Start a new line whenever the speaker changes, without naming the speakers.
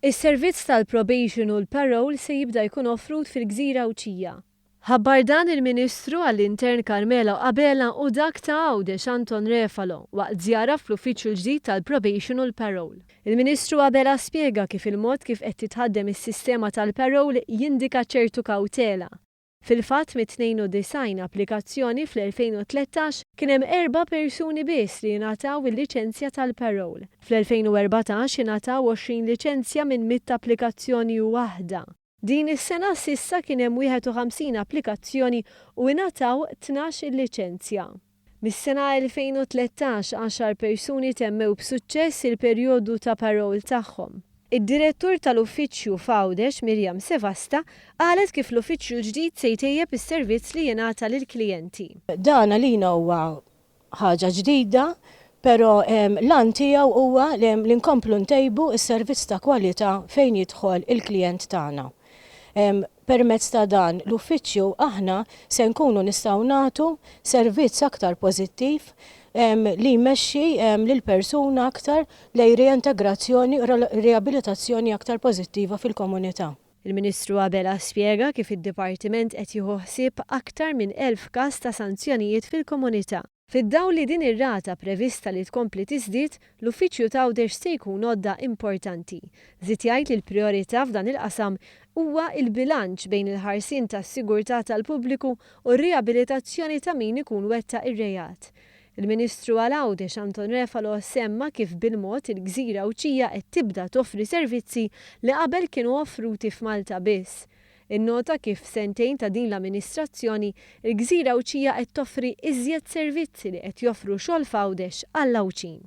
Is-servizz tal-probation u l-parole se jibda jkun offrut fil-Gżira Awċija. Ħabbar dan il-Ministru għall-Intern Karmela Qabela u dak ta' Għawdex Anton Refalo waqt żjara fl-uffiċċju l-ġdid tal-probation u l-parole. Il-Ministru Qabela spjega kif il-mod kif qed titħaddem is-sistema tal-parole jindika ċertu kawtela. Fil-fatt mit-92 applikazzjoni fl-2013 kien hemm 4 persuni biss li jingħataw il-liċenzja tal-parole. Fl-2014 ingħataw 20 liċenzja minn 100 applikazzjoni u waħda. Din is-sena s'issa kien hemm 51 applikazzjoni u ingħataw 12 il-liċenzja. Mis-sena 2013 10 persuni temmew b'suċċess il-perjodu ta' parole tagħhom. Id-direttur tal-uffiċċju f'Għawdex Mirjam Sevasta qalet kif l-uffiċċju l-ġdid se jtejjeb is-servizz li jingħata lill-klijenti.
Dan għalina huwa ħaġa ġdida, però l-an tiegħu huwa li nkomplu ntejbu s-servizz ta' kwalità fejn jidħol il-klijent tagħna. Permezz ta' dan l-uffiċċju aħna se nkunu nistgħu nagħtu servizz aktar pożittiv li jmexxi lill-persuna aktar lejn reintegrazzjoni u riabilitazzjoni aktar pożittiva fil-komunità.
Il-Ministru Qabela spjega kif id-Dipartiment qed jieħu ħsieb aktar minn 1000 każ ta' sanzjonijiet fil-komunità. Fid-dawl li din ir-rata prevista li tkompli tiżdied, l-uffiċċju ta' Għawdex se jkun għodda importanti. Żied jgħid li l-prijorità f'dan il-qasam huwa il-bilanċ bejn il-ħarsien tas-sigurtà tal-pubbliku u r-riabilitazzjoni ta' min ikun wettaq ir-rejat. Il-Ministru għal Għawdex Anton Refalo semma kif bil-mod il-Gżira Awċija qed tibda toffri servizzi li qabel kienu offruti f'Malta biss. Innota kif sentejn ta' din l-amministrazzjoni il-Gżira Awċija qed toffri iżjed servizzi li qed joffru xogħol f'Għawdex għall-Awċin.